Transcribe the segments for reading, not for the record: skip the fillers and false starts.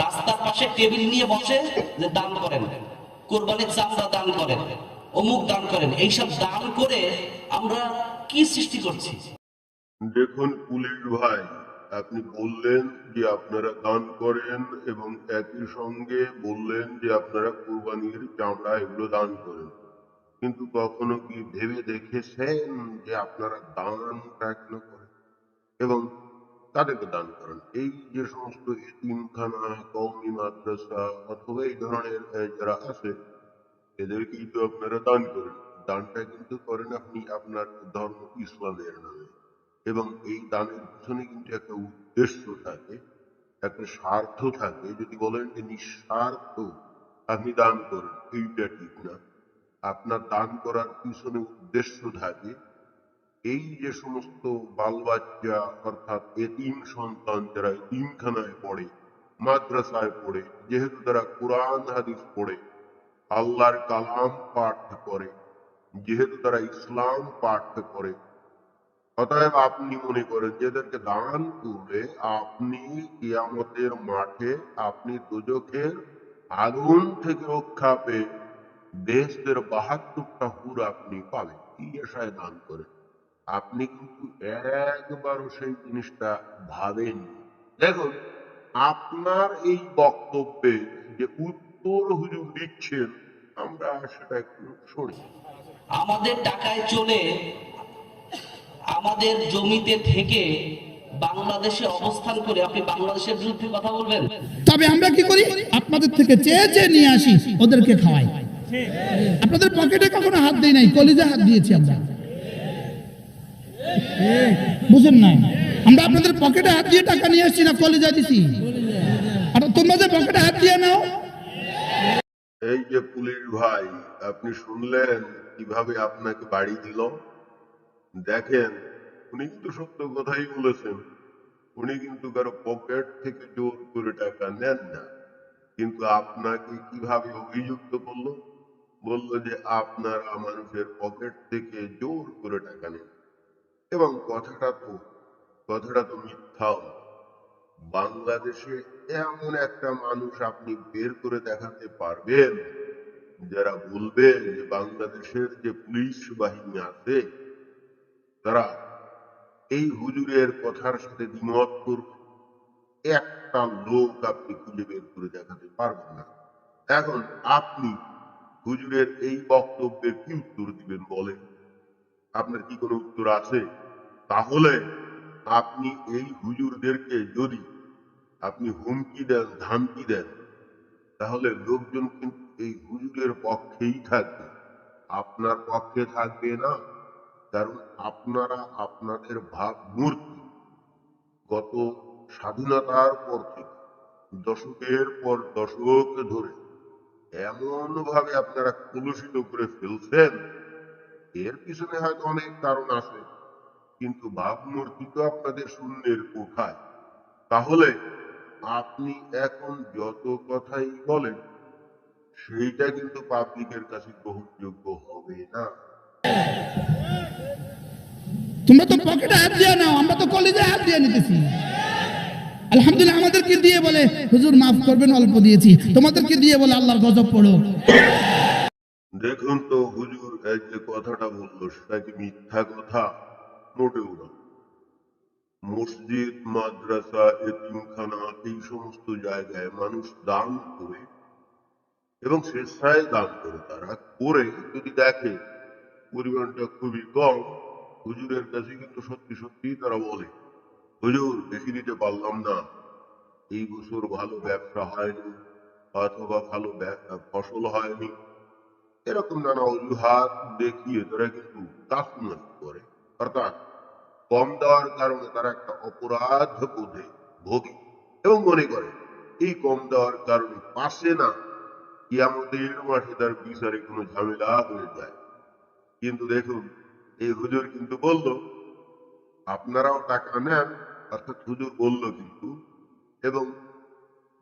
রাস্তার পাশে টেবিল নিয়ে বসে যে দান করেন, কোরবানির চামড়া দান করেন, অমুক দান করেন। এইসব দান করে আমরা কি সৃষ্টি করছি? দেখুন পুলিশ ভাই, আপনি বললেন যে আপনারা দান করেন এবং একই সঙ্গে বললেন যে আপনারা কুরবানির চামড়া এগুলো দান করেন, কিন্তু কখনো কি ভেবে দেখেছেন যে আপনারা দানটা কেন করেন এবং তাদেরকে দান করেন? এই যে সমস্ত এতিমখানা, কওমি মাদ্রাসা অথবা এই ধরনের যারা আছে এদেরকেই তো আপনারা দান করেন। দানটা কিন্তু করেন আপনি আপনার ধর্ম ইসলামের নামে, এবং এই দানের পিছনে কিন্তু একটা উদ্দেশ্য থাকে, একটা স্বার্থ থাকে। যদি বলেন যে নিঃস্বার্থ আপনি দান করেন, এইটা ঠিক না। আপনার দান করার পিছনে উদ্দেশ্য থাকে এই যে সমস্ত বাল বাচ্চা অর্থাৎ এতিম সন্তান যারা এতিমখানায় পড়ে, মাদ্রাসায় পড়ে, যেহেতু তারা কোরআন হাদিস পড়ে, আল্লাহর কালাম পাঠ করে, যেহেতু তারা ইসলাম পাঠ করে, অতএব আপনি মনে করেন যে এদেরকে দান করলে আপনি কিয়ামতের মাঠে আপনি দোজখের আগুন থেকে রক্ষা পেয়ে বেহেশতের ৭২টা হুর আপনি পাবেন, এই আশায় দান করেন। আপনি কিন্তু একবারও সেই জিনিসটা ভাবেননি। দেখুন, আপনার এই বক্তব্যে যে উত্তর হুজুর দিচ্ছেন, আমরা সেটা একটু শুনি। আমাদের টাকায় চলে, আমাদের জমিতে থেকে বাংলাদেশে অবস্থান করে আপনি বাংলাদেশের বিরুদ্ধে কথা বলবেন? তবে আমরা কি করি, আপনাদের থেকে চেয়ে চেয়ে নিয়ে আসি, ওদেরকে খাওয়াই। আপনাদের পকেটে কখনো হাত দেই নাই, কলিজা হাত দিয়েছি আমরা। বুঝেন না, আমরা আপনাদের পকেটে হাত দিয়ে টাকা নিয়ে আসছি না, কলিজা দিছি। আর তোমরা যে পকেটে হাত দিয়ে নাও। এই যে পুলিশ ভাই, আপনি শুনলেন কিভাবে আপনাকে বাড়ি দিল? দেখেন, উনি কিন্তু সত্য কথাই বলেছেন। উনি কিন্তু কারো পকেট থেকে জোর করে টাকা নেন না, কিন্তু আপনাকে কিভাবে অভিযুক্ত করলো? বললো যে আপনারা মানুষের পকেট থেকে জোর করে টাকা নেন, এবং কথাটা তো মিথ্যাও। বাংলাদেশে এমন একটা মানুষ আপনি বের করে দেখাতে পারবেন যারা বলবে যে বাংলাদেশের যে পুলিশ বাহিনী আছে তারা এই হুজুরের কথার সাথে দ্বিমত করবে? একটা লোক আপনি খুঁজে বের করে দেখাতে পারবেন না। এখন আপনি হুজুরের এই বক্তব্যের কি উত্তর দিবেন বলেন? আপনার কি কোনো উত্তর আছে? তাহলে আপনি এই হুজুরদেরকে যদি আপনি হুমকি দেন, ধামকি দেন, তাহলে লোকজন কিন্তু এই হুজুরের পক্ষেই থাকবে, আপনার পক্ষে থাকবে না। কারণ আপনারা আপনাদের ভাবমূর্তি গত স্বাধীনতার পর থেকে দশকের পর দশক ধরে এমন ভাবে আপনারা কলুষিত করে ফেলছেন, এর পিছনে হয়তো অনেক কারণ আছে, কিন্তু ভাবমূর্তি তো আপনাদের শূন্যের কোঠায়। তাহলে আপনি এখন যত কথাই বলেন সেইটা কিন্তু পাবলিকের কাছে গ্রহণযোগ্য হবে না। তোমরা তো পকেটে হাত দিয়ে নাও, আমরা তো কলিজা হাত দিয়ে নিতেছি। আলহামদুলিল্লাহ, আমাদেরকে দিয়ে বলে হুজুর মাফ করবেন, অল্প দিয়েছি। তোমাদেরকে দিয়ে বলে আল্লাহর গজব পড়ো। দেখুন তো হুজুর এই যে কথাটা বললো সেটা কি মিথ্যা কথা? মোটেও না। মসজিদ, মাদ্রাসা, এতিমখানা এই সমস্ত জায়গায় মানুষ দান করে, এবং স্বেচ্ছায় দান করে। তারা করে যদি দেখে পরিমাণটা খুবই কম, হুজুরের কাছে কিন্তু সত্যি সত্যি তারা বলে, হুজুর বেশি দিতে পারলাম না, এই বছর ভালো ব্যবসা হয়নি, অথবা ভালো ফসল হয়নি, এরকম নানা অজুহাত দেখিয়ে তারা কিন্তু কাস্টমাইজ করে। অর্থাৎ কম দেওয়ার কারণে তারা একটা অপরাধ বোধে ভোগে, এবং মনে করে এই কম দেওয়ার কারণে পাশে না কিয়ামতের মাঠে তার বিচারে কোনো ঝামেলা হয়ে যায়। কিন্তু দেখুন, এই হুজুর কিন্তু বলল আপনারাও টাকা নেন, অর্থাৎ হুজুর বলল কিন্তু, এবং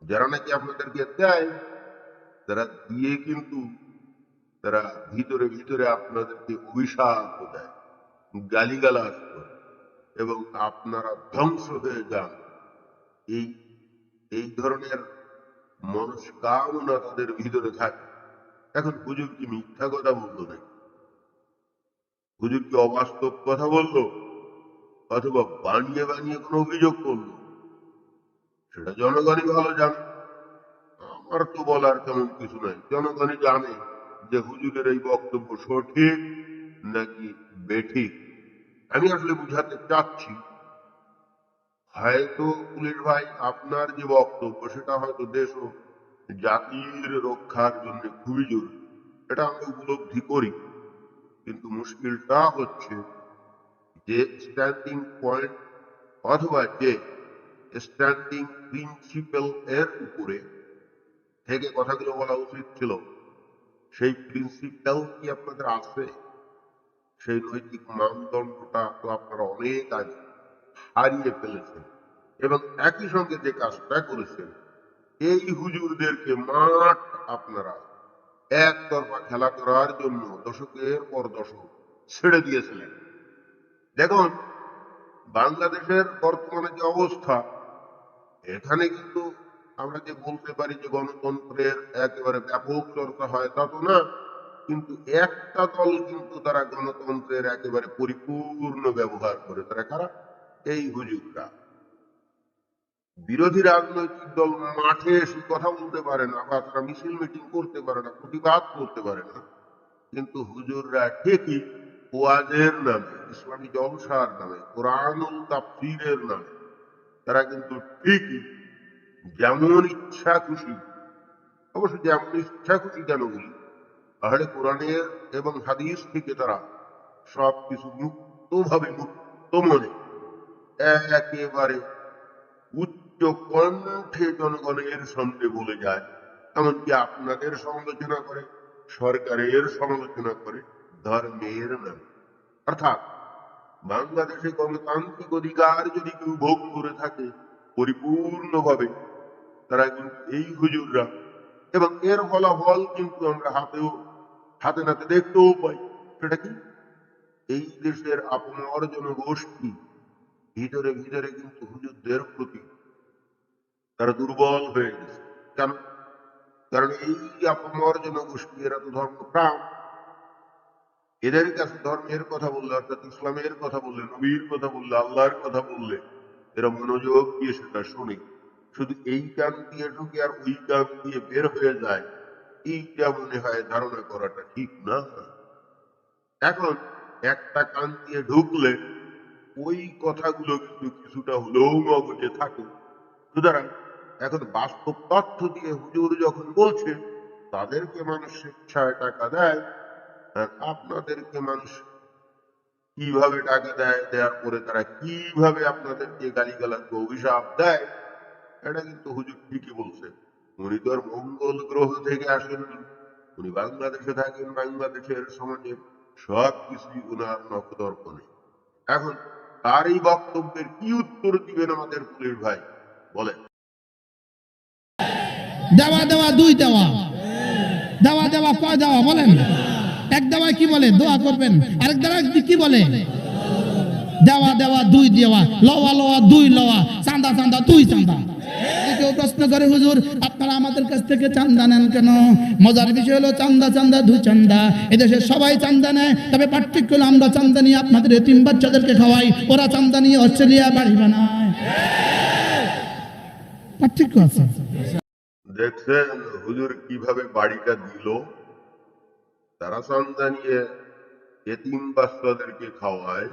যারা নাকি আপনাদেরকে দেয় তারা দিয়ে কিন্তু তারা ভিতরে ভিতরে আপনাদেরকে অভিশাপ দেয়, গালিগালাজ করে, এবং আপনারা ধ্বংস হয়ে যান। এই এই ধরনের মনস্কামনা তাদের ভিতরে থাকে। এখন হুজুর কি মিথ্যা কথা বললো নাকি? হুজুর কি অবাস্তব কথা বললো, অথবা বানিয়ে বানিয়ে কোনো অভিযোগ করলো? সেটা জনগণই ভালো জানে। আমার তো বলার তেমন কিছু নাই। জনগণই জানে যে হুজুরের এই বক্তব্য সঠিক নাকি বেঠিক। আমি আসলে বুঝাতে চাচ্ছি, হয়তো পুলিশ ভাই আপনার যে বক্তব্য সেটা হয়তো দেশ ও জাতির রক্ষার জন্য খুবই জরুরি, এটা আমরা উপলব্ধি করি। কিন্তু মুশকিলটা হচ্ছে যে স্ট্যান্ডিং পয়েন্ট অথবা যে স্ট্যান্ডিং প্রিন্সিপাল এর উপরে থেকে কথাগুলো বলা উচিত ছিল, সেই প্রিন্সিপাল কি আপনাদের আছে? সেই নৈতিক মানদণ্ডটা তো আপনারা অনেক আগে হারিয়ে ফেলেছেন। এবং একই সঙ্গে যে কাজটা করেছেন, এই হুজুরদেরকে মাঠ আপনারা একতরফা খেলা করার জন্য দশকের পর দশক ছেড়ে দিয়েছিলেন। দেখুন, বাংলাদেশের বর্তমানে যে অবস্থা, এখানে কিন্তু আমরা যে বলতে পারি যে গণতন্ত্রের একেবারে ব্যাপক চর্চা হয় তা তো না, কিন্তু একটা দল কিন্তু তারা গণতন্ত্রের একেবারে পরিপূর্ণ ব্যবহার করে। তারা কারা? এই হুজুররা। বিরোধী রাজনৈতিক দল মাঠে এসে কথা বলতে পারে না, বা তারা মিছিল মিটিং করতে পারে না, প্রতিবাদ করতে পারে না, কিন্তু হুজুররা ঠিকই ওয়াজের নামে, ইসলামী জলসার নামে, কোরআনুল তাফসীরের নামে তারা কিন্তু ঠিকই যেমন ইচ্ছা খুশি, অবশ্য যেমন ইচ্ছা খুশি কেন বলি, আহলে কোরআনের এবং হাদিস থেকে তারা সবকিছু মুক্তভাবে, মুক্ত মনে, একেবারে উচ্চ কণ্ঠে জনগণের সামনে বলে যায়। এমনকি আপনাদের সমালোচনা করে, সরকারের সমালোচনা করে, ধর্মের নামে। অর্থাৎ বাংলাদেশে গণতান্ত্রিক অধিকার যদি কেউ ভোগ করে থাকে পরিপূর্ণভাবে, তারা কিন্তু এই হুজুররা। এবং এর ফলাফল কিন্তু আমরা হাতে নাতে দেখতেও পাই। সেটা কি? এই দেশের আপমর জনগোষ্ঠী ভিতরে ভিতরে কিন্তু হুজুরদের প্রতি তারা দুর্বল হয়ে গেছে। কেন? কারণ এই আপমর জনগোষ্ঠী, এরা তো ধর্মপ্রাণ। এদের কাছে ধর্মের কথা বললে, অর্থাৎ ইসলামের কথা বললে, নবীর কথা বললে, আল্লাহর কথা বললে, এরা মনোযোগ দিয়ে সেটা শোনে। শুধু এই কান দিয়ে ঢুকে আর ওই কান দিয়ে বের হয়ে যায়, এইটা মনে হয় ধারণা করাটা ঠিক না। এখন একটা কান দিয়ে ঢুকলে ওই কথাগুলো কিন্তু কিছুটা হলেও মগজে থাকে। সুতরাং এখন বাস্তব তথ্য দিয়ে হুজুর যখন বলছে তাদেরকে মানুষ স্বেচ্ছায় টাকা দেয়, আর আপনাদেরকে মানুষ কিভাবে টাকা দেয়, দেওয়ার পরে তারা কিভাবে আপনাদেরকে গালিগালাজ অভিশাপ দেয়, এটা কিন্তু হুজুর ঠিকই বলছে। উনি তো আর মঙ্গল গ্রহ থেকে আসেননি, উনি বাংলাদেশে থাকেন, বাংলাদেশের সমাজের সবকিছুই উনার নখদর্পণে। এখন তার এই বক্তব্যের কি উত্তর দিবেন আমাদের পুলিশ ভাই, বলেন? দেওয়া দেওয়া দুই দেওয়া, দেওয়া দেওয়া কয় দেওয়া বলেন? এক দেওয়ায় কি বলে? দোয়া করবেন। আরেক দেওয়ায় কি বলে? দেওয়া দেওয়া দুই দেওয়া, লওয়া লওয়া দুই লওয়া, চাঁদা চাঁদা দুই চাঁদা। কেউ প্রশ্ন করে, হুজুর আপনারা আমাদের কাছ থেকে চান্দা নেন কেন? মজার বিষয় হলো চান্দা চান্দা দুই চান্দা, এদেশে সবাই চান্দা নেয়, তবে পার্থক্য হলো আমরা চান্দা নিয়ে আপনাদের এতিম বাচ্চাদেরকে খাওয়াই, ওরা চান্দা নিয়ে অস্ট্রেলিয়া বাড়ি বানায়। পার্থক্য আছে। দেখছেন হুজুর কিভাবে বাড়িটা দিল? তারা চান্দা নিয়ে এতিম বাচ্চাদেরকে খাওয়ায়।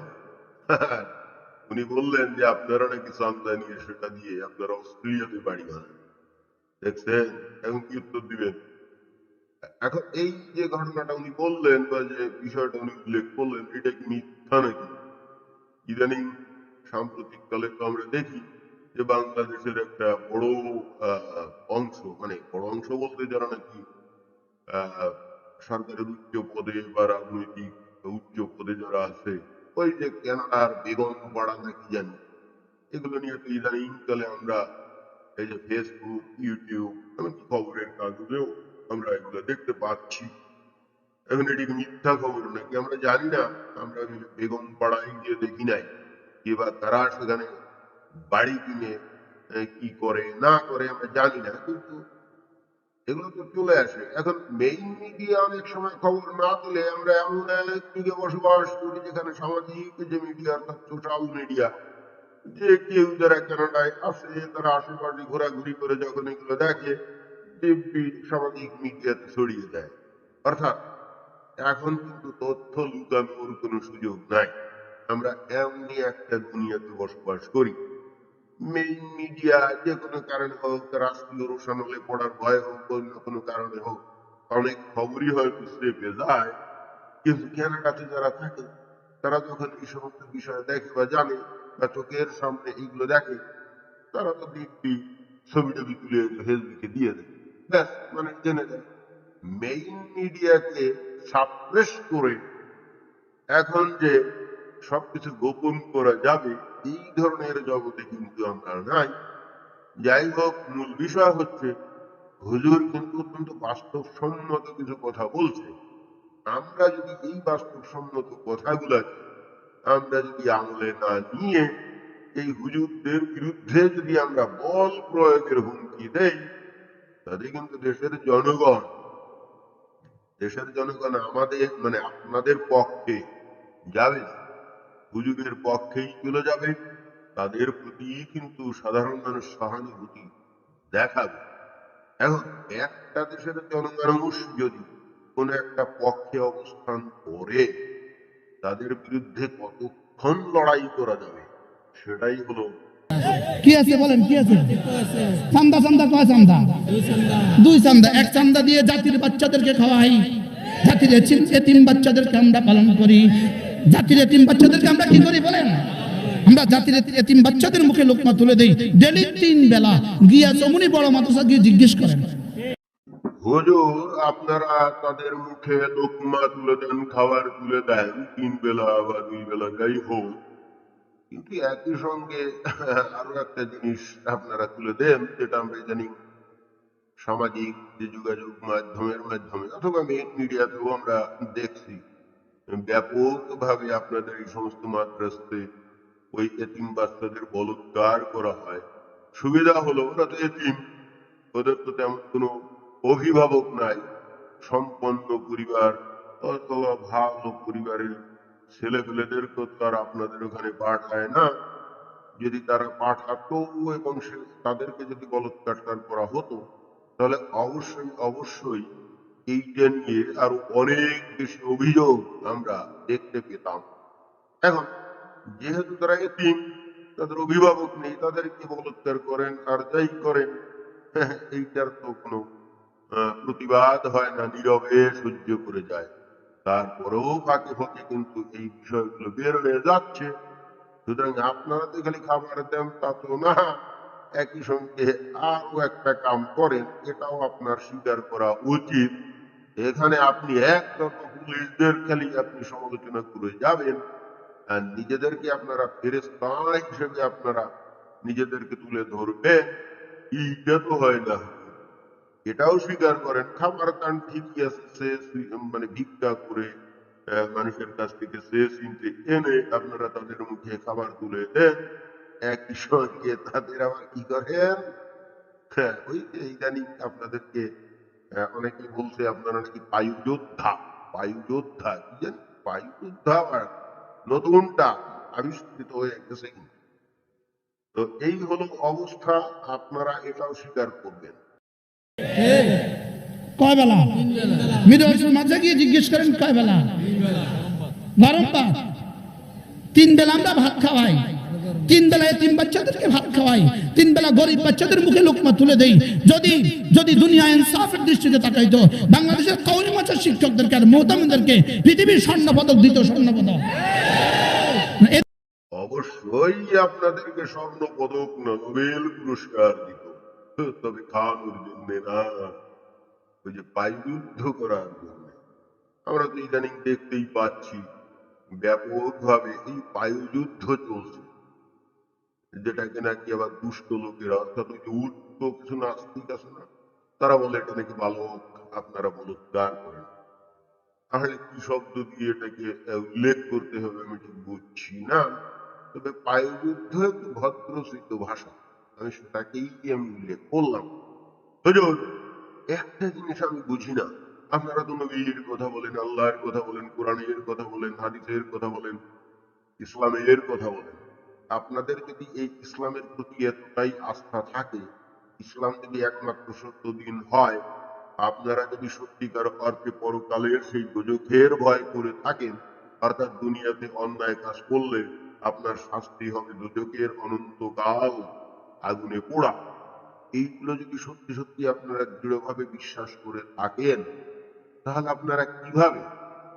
উনি বললেন যে আপনারা নাকি চান্দা নিয়ে সেটা দিয়ে আপনারা অস্ট্রেলিয়াতে বাড়ি বানান। দেখছেন এখন কি উত্তর দিবেন? এখন এই যে ঘটনাটা উনি বললেন বা যে বিষয়টা উনি উল্লেখ করলেন, এটা কি মিথ্যা নাকি? ইদানিং সাম্প্রতিক কালে তো আমরা দেখি যে বাংলাদেশের একটা বড় অংশ, মানে বড় অংশ বলতে যারা নাকি আহ সরকারের উচ্চ পদে বা রাজনৈতিক উচ্চ পদে যারা আছে, ওই যে কানাডার বেগম পাড়া নাকি জানি, এগুলো নিয়ে তো ইদানিং কালে আমরা এই যে ফেসবুক, ইউটিউব, এমনকি খবরের কাগজেও আমরা এগুলো দেখতে পাচ্ছি। এখন এটি কি মিথ্যা খবর নাকি আমরা জানি না। আমরা ওই বেগম পাড়ায় গিয়ে দেখি নাই, কিংবা তারা সেখানে বাড়ি কিনে কি করে না করে আমরা জানি না, কিন্তু এগুলো তো চলে আসে। এখন মেইন মিডিয়া অনেক সময় খবর না দিলে, আমরা এমন এক যুগে বসবাস করি যেখানে সামাজিক যে মিডিয়া অর্থাৎ সোশ্যাল মিডিয়া, যে কেউ যারা কানাডায় আছে তারা আশেপাশে ঘোরাঘুরি করে যখন এগুলো দেখে দিব্যি সামাজিক মিডিয়াতে ছড়িয়ে দেয়। অর্থাৎ এখন কিন্তু তথ্য লুকানোর কোনো সুযোগ নাই। আমরা এমনই একটা দুনিয়াতে বসবাস করি। মেইন মিডিয়া যে কোনো কারণে হোক, রাষ্ট্রীয় রোশানলে পড়ার ভয় হোক, অন্য কোনো কারণে হোক, অনেক খবরই হয়তো চেপে যায়। কিন্তু কানাডাতে যারা থাকে তারা যখন এই সমস্ত বিষয় দেখে বা জানে বা চোখের সামনে এইগুলো দেখে, তারা তো দিব্যি ছবি টবি তুলে ফেসবুকে দিয়ে দেয়, ব্যাস মানে জেনে যায়। মেইন মিডিয়াকে সাপ্রেস করে এখন যে সবকিছু গোপন করা যাবে এই ধরনের জগতে কিন্তু আমরা নাই। যাই হোক, মূল বিষয় হচ্ছে হুজুর কিন্তু অত্যন্ত বাস্তবসম্মত কিছু কথা বলছে। আমরা যদি এই বাস্তবসম্মত কথাগুলাকে আমরা যদি আমলে না নিয়ে এই হুজুরদের বিরুদ্ধে যদি আমরা বল প্রয়োগের হুমকি দেই, তাতে কিন্তু দেশের জনগণ আমাদের মানে আপনাদের পক্ষে যাবে না, হুজুরের পক্ষেই চলে যাবে। তাদের প্রতি কিন্তু সাধারণ মানুষ সহানুভূতি দেখাবে। এখন একটা দেশের জনগণ যদি কোন একটা পক্ষে অবস্থান করে, তাদের বিরুদ্ধে কতক্ষণ লড়াই করা যাবে সেটাই হলো। কি আছে বলেন, কি আছে? চান্দা চান্দা কয় চান্দা? দুই চান্দা। এক চান্দা দিয়ে জাতির বাচ্চাদেরকে খাওয়াই, জাতির এতিম বাচ্চাদেরকে আমরা পালন করি। জাতির এতিম বাচ্চাদেরকে আমরা কি করি বলেন? আমরা জাতির এতিম বাচ্চাদের মুখে লোকমা তুলে দেই ডেলি 3 বেলা। গিয়া চমুনি বড় মাদ্রাসা গিয়ে জিজ্ঞেস করেন, হুজুর আপনারা তাদের মুখে লোকমা তুলে দেন, খাবার তুলে দেন, 3 বেলা বা 2 বেলা যাই হোক, কিন্তু একই সঙ্গে আরো একটা জিনিস আপনারা তুলে দেন, যেটা আমরা জানি সামাজিক যে যোগাযোগ মাধ্যমের মাধ্যমে অথবা মেইন মিডিয়াতেও আমরা দেখছি ব্যাপকভাবে আপনাদের এই সমস্ত মাদ্রাসাতে ওই এতিম বাচ্চাদের বলৎকার করা হয়। সুবিধা হলো ওরা তো এতিম, ওদের তো তেমন কোনো অভিভাবক নাই। সম্পন্ন পরিবার অথবা ভালো পরিবারের ছেলেপেলেদেরকে তো আর আপনাদের ওখানে পাঠায় না। যদি তারা পাঠাতো এবং তাদেরকে যদি বলৎকার করা হতো, তাহলে অবশ্যই অবশ্যই এইটা নিয়ে আরো অনেক বেশি অভিযোগ আমরা দেখতে পেতাম। এখন যেহেতু তারা এতিম, তাদের অভিভাবক নেই, তাদেরকে বলৎকার করেন আর যাই করেন, এইটার তো কোনো প্রতিবাদ হয় না, নীরবে সহ্য করে যায়। তারপরেও ফাঁকে ফাঁকে কিন্তু এই বিষয়গুলো বের হয়ে যাচ্ছে। সুতরাং আপনারা তো খালি খাবার দেন তা তো না, একই সঙ্গে আরো একটা কাম করেন, এটাও আপনার স্বীকার করা উচিত। এখানে আপনি একতরফা পুলিশদের খালি আপনি সমালোচনা করে যাবেন আর নিজেদেরকে আপনারা ফেরেশতা হিসেবে আপনারা নিজেদেরকে তুলে ধরবেন, এইটা তো হয় না। এটাও স্বীকার করেন খাবার দান ঠিকই আছে, মানে ভিক্ষা করে মানুষের কাছ থেকে চিনতে এনে আপনারা তাদের মুখে খাবার তুলে দেন। একই সঙ্গে তাদের আবার কি করেন, হ্যাঁ ওই যে ইদানিং আপনাদেরকে অনেকে বলছে আপনারা নাকি বায়ু যোদ্ধা। বায়ু যোদ্ধা কি জানি, বায়ু যোদ্ধা আবার নতুনটা আবিষ্কৃত হয়ে গেছে কিন্তু। তো এই হলো অবস্থা, আপনারা এটাও স্বীকার করবেন। কয় বেলা? মিডওয়াইফের মাঝে গিয়ে জিজ্ঞেস করেন কয় বেলা? বারংবার 3 বেলা আমরা ভাত খাওয়াই, 3 বেলা এতিম বাচ্চাদেরকে ভাত খাওয়াই, 3 বেলা গরিব বাচ্চাদের মুখে লোকমা তুলে দেই। যদি যদি দুনিয়া ইনসাফের দৃষ্টিতে তাকাইতো, বাংলাদেশের কওমি মাদ্রাসার শিক্ষকদেরকে আর মুহতামিমদেরকে পৃথিবীর স্বর্ণপদক দিত, স্বর্ণপদক। অবশ্যই আপনাদেরকে স্বর্ণ পদক না, নোবেল পুরস্কার দিত, তবে খাওয়ানোর জন্য না, ওই যে বায়ুযুদ্ধ করার জন্য। আমরা তো ইদানিং দেখতেই পাচ্ছি ব্যাপকভাবে এই বায়ুযুদ্ধ চলছে, যেটাকে নাকি আবার দুষ্ট লোকেরা অর্থাৎ ওই যে উল্টো কিছু নাস্তিক আছে না, তারা বলে এটা নাকি বালক আপনারা বলৎকার করেন। তাহলে কি শব্দ দিয়ে এটাকে উল্লেখ করতে হবে আমি ঠিক বুঝছি না। তবে বায়ুযুদ্ধ একটু ভদ্রসিদ্ধ ভাষা, আমি সেটাকেই আমি উল্লেখ করলাম। হুজুর একটা জিনিস আমি বুঝি না, আপনারা তো নবীর কথা বলেন, আল্লাহর কথা বলেন, কোরআনের কথা বলেন, হাদিসের কথা বলেন, ইসলামের কথা বলেন। আপনাদের যদি এই ইসলামের প্রতি এতটাই আস্থা থাকে, ইসলাম যদি একমাত্র সত্য দিন হয়, আপনারা যদি সত্যিকার অর্থে পরকালের সেই দোজখের ভয় করে থাকেন, অর্থাৎ দুনিয়াতে অন্যায় কাজ করলে আপনার শাস্তি হবে দোজখের অনন্তকাল আগুনে পোড়া, এইগুলো যদি সত্যি সত্যি আপনারা দৃঢ়ভাবে বিশ্বাস করে থাকেন, তাহলে আপনারা কিভাবে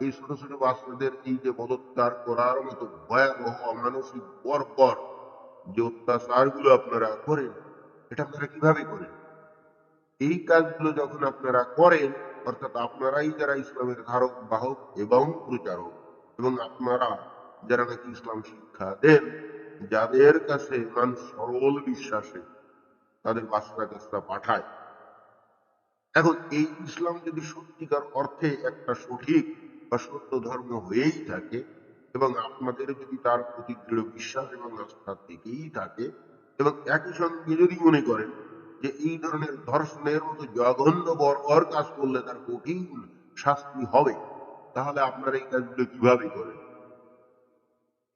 এই ছোট ছোট বাচ্চাদের এই যে বলৎকার করার মতো ভয়াবহ অমানসিক বর্বর যে অত্যাচার গুলো আপনারা করেন, এটা আপনারা কিভাবে করেন? এই কাজগুলো যখন আপনারা করেন, অর্থাৎ আপনারাই যারা ইসলামের ধারক বাহক এবং প্রচারক, এবং আপনারা যারা নাকি ইসলাম শিক্ষা দেন, যাদের কাছে মানুষ সরল বিশ্বাসে তাদের বাচ্চা কাচ্চা পাঠায়, এখন এই ইসলাম যদি সত্যিকার অর্থে একটা সঠিক বা সত্য ধর্ম হয়েই থাকে, এবং আপনাদের যদি তার প্রতি দৃঢ় বিশ্বাস এবং আস্থা থেকেই থাকে, এবং একই সঙ্গে যদি মনে করেন যে এই ধরনের ধর্ষণের মতো জঘন্য বর্বর কাজ করলে তার কঠিন শাস্তি হবে, তাহলে আপনারা এই কাজগুলো কিভাবে করেন?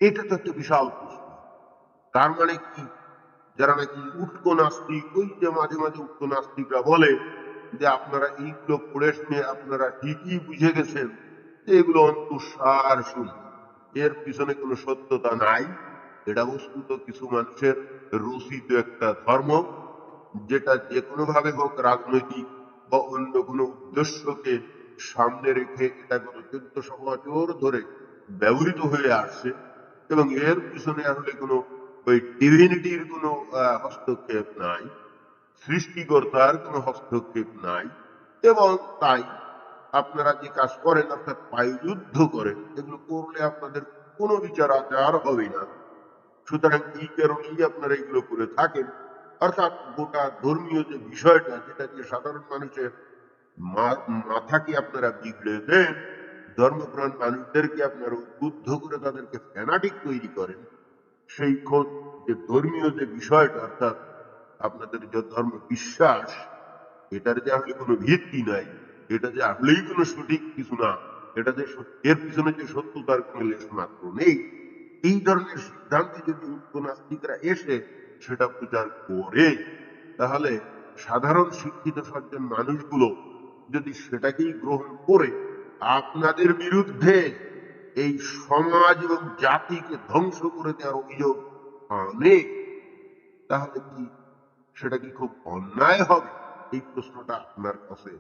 এটা তো একটা বিশাল প্রশ্ন। তার মানে কি, যারা নাকি উটকো নাস্তিক, ওই যে মাঝে মাঝে উটকো নাস্তিকরা বলে যে আপনারা এইগুলো পড়ে শুনে আপনারা ঠিকই বুঝে গেছেন যে এগুলো অন্তঃসার শুনি, এর পিছনে কোনো সত্যতা নাই, এটা বস্তুত কিছু মানুষের রচিত একটা ধর্ম, যেটা যে কোনো ভাবে হোক রাজনৈতিক বা অন্য কোনো উদ্দেশ্যকে সামনে রেখে এটা গত 1400 বছর ধরে ব্যবহৃত হয়ে আসছে, এবং এর পিছনে আসলে কোনো ওই ডিভিনিটির কোনো হস্তক্ষেপ নাই, সৃষ্টিকর্তার কোনো হস্তক্ষেপ নাই। এবং তাই আপনারা যে কাজ করেন, অর্থাৎ পায়ুযুদ্ধ করেন, এগুলো করলে আপনাদের কোনো বিচার আচার হবে না। সুতরাং এই কারণেই আপনারা এগুলো করে থাকেন, অর্থাৎ গোটা ধর্মীয় যে বিষয়টা, যেটা যে সাধারণ মানুষের মাথাকে আপনারা বিগড়ে দেন, ধর্মপ্রাণ মানুষদেরকে আপনারা উদ্বুদ্ধ করে তাদেরকে ফ্যানাটিক তৈরি করেন, সেই খোঁজ যে ধর্মীয় যে বিষয়টা, অর্থাৎ আপনাদের যে ধর্ম বিশ্বাস, এটার যে আসলে কোনো ভিত্তি নাই, এটা যে আসলেই কোনো সঠিক কিছু না, এটা যে এর পিছনে যে সত্যতার কোনো লেশ মাত্র নেই, এই ধরনের সিদ্ধান্তে যদি উক্ত নাস্তিকরা এসে সেটা প্রচার করে, তাহলে সাধারণ শিক্ষিত সজ্জন মানুষগুলো যদি সেটাকেই গ্রহণ করে আপনাদের বিরুদ্ধে এই সমাজ এবং জাতিকে ধ্বংস করে দেওয়ার অভিযোগ আনে, তাহলে কি সেটা কি খুব অন্যায় হবে? এই প্রশ্নটা আপনার কাছে